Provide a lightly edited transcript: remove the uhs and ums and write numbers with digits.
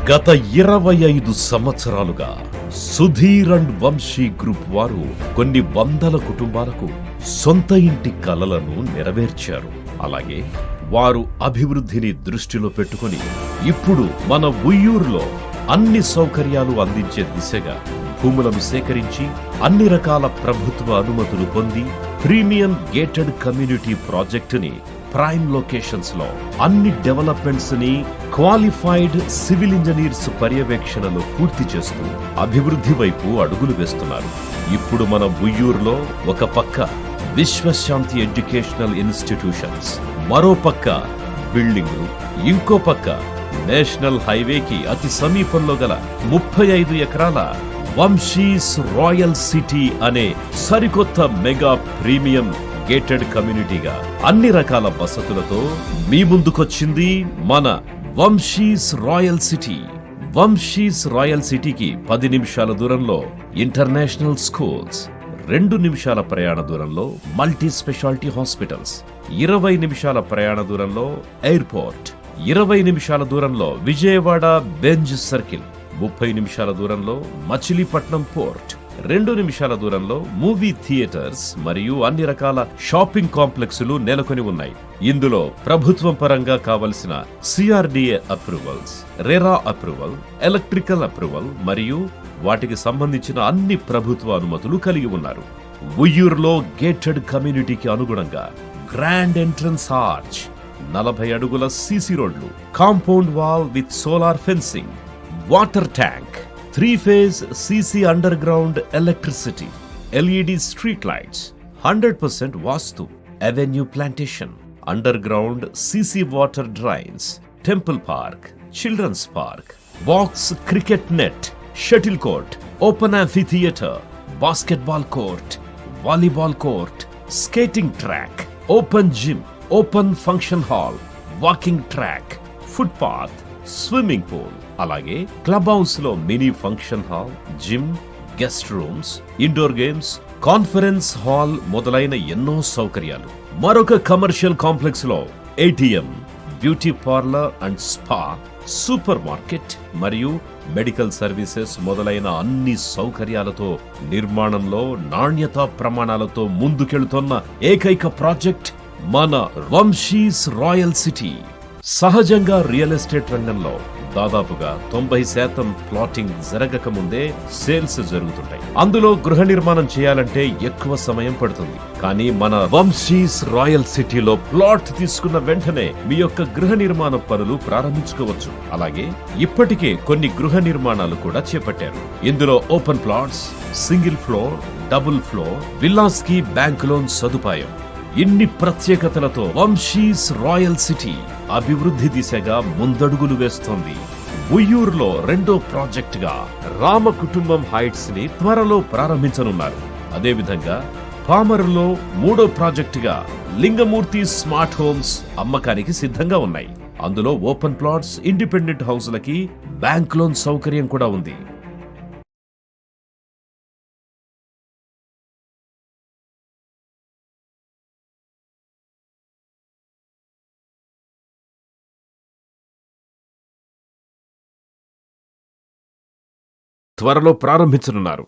గత 25 సంవత్సరాలుగా Sudheer and Vamsi group వారు కొన్ని వందల కుటుంబాలకు సొంత ఇంటి కలలను నెరవేర్చారు. అలాగే వారు అభివృద్ధిని దృష్టిలో పెట్టుకుని ఇప్పుడు మన ఉయ్యూరులో అన్ని సౌకర్యాలు అందించే దిశగా భూములను సేకరించి అన్ని రకాల ప్రభుత్వ అనుమతులు పొంది ప్రీమియం గేటెడ్ కమ్యూనిటీ ప్రాజెక్టుని ప్రైమ్ లొకేషన్స్ లో అన్ని డెవలప్మెంట్స్ ని క్వాలిఫైడ్ సివిల్ ఇంజనీర్స్ పర్యవేక్షణలో పూర్తి చేస్తూ అభివృద్ధి వైపు అడుగులు వేస్తున్నారు. ఇప్పుడు మన ఉయ్యూరులో ఒక పక్క విశ్వశాంతి ఎడ్యుకేషనల్ ఇన్స్టిట్యూషన్స్, మరో పక్క బిల్డింగులు, ఇంకో పక్క నేషనల్ హైవేకి అతి సమీపంలో గల 35 ఎకరాల వంశీస్ రాయల్ సిటీ అనే సరికొత్త మెగా ప్రీమియం గేటెడ్ కమ్యూనిటీగా అన్ని రకాల వసతులతో మీ ముందుకొచ్చింది మన Vamshi's royal city. Vamshi's royal సిటీకి 10 నిమిషాల దూరంలో ఇంటర్నేషనల్ స్కూల్స్, 2 నిమిషాల ప్రయాణ దూరంలో మల్టీ స్పెషాలిటీ హాస్పిటల్స్, 20 నిమిషాల ప్రయాణ దూరంలో ఎయిర్పోర్ట్, 20 నిమిషాల దూరంలో విజయవాడ బెంజ్ సర్కిల్, 30 నిమిషాల దూరంలో మచిలీపట్నం పోర్ట్, 2 నిమిషాల దూరంలో మూవీ థియేటర్స్ మరియు అన్ని రకాల షాపింగ్ కాంప్లెక్సులు నెలకొని ఉన్నాయి. ఇందులో ప్రభుత్వం పరంగా కావలసిన CRDA approvals, RERA approval, electrical approval మరియు వాటికి సంబంధించిన అన్ని ప్రభుత్వ అనుమతులు కలిగి ఉన్నారు. ఉయ్యూరులో గేటెడ్ కమ్యూనిటీకి అనుగుణంగా గ్రాండ్ ఎంట్రన్స్ ఆర్చ్, 40 అడుగుల సీసీ రోడ్లు, compound wall with solar fencing, water tank, 3-phase CC underground electricity, LED street lights, 100% Vastu, avenue plantation, underground CC water drains, temple park, children's park, box cricket net, shuttle court, open amphitheater, basketball court, volleyball court, skating track, open gym, open function hall, walking track, footpath, swimming pool, అలాగే club house లో mini function hall, gym, guest rooms, indoor games, conference hall మొదలైన ఎన్నో సౌకర్యాలు. మరొక commercial complex లో ATM, beauty parlour and spa, supermarket మరియు medical services మొదలైన అన్ని సౌకర్యాలతో నిర్మాణంలో నాణ్యతా ప్రమాణాలతో ముందుకెళ్తున్న ఏకైక ప్రాజెక్ట్ మన వంశీస్ రాయల్ సిటీ. సహజంగా రియల్ ఎస్టేట్ రంగంలో దాదాపుగా 90% ప్లాటింగ్ జరగక ముందే సేల్స్ జరుగుతుంటాయి. అందులో గృహ నిర్మాణం చేయాలంటే ఎక్కువ సమయం పడుతుంది. కానీ మన వంశీస్ రాయల్ సిటీలో ప్లాట్ తీసుకున్న వెంటనే మీ యొక్క గృహ నిర్మాణ పనులు ప్రారంభించుకోవచ్చు. అలాగే ఇప్పటికే కొన్ని గృహ నిర్మాణాలు కూడా చేపట్టారు. ఇందులో open plots, single floor, double floor, villas కి బ్యాంక్ లోన్ సదుపాయం, ఇన్ని ప్రత్యేకతలతో వంశీస్ రాయల్ సిటీ అభివృద్ధి దిశగా ముందడుగులు వేస్తోంది. ఉయ్యూరులో 2వ ప్రాజెక్ట్ గా రామ కుటుంబం హైట్స్ ని త్వరలో ప్రారంభించనున్నారు. అదేవిధంగా పామరులో 3వ ప్రాజెక్ట్ గా లింగమూర్తి స్మార్ట్ హోమ్స్ అమ్మకానికి సిద్ధంగా ఉన్నాయి. అందులో ఓపెన్ ప్లాట్స్, ఇండిపెండెంట్ హౌస్లకి బ్యాంక్ లోన్ సౌకర్యం కూడా ఉంది. త్వరలో ప్రారంభించనున్నారు.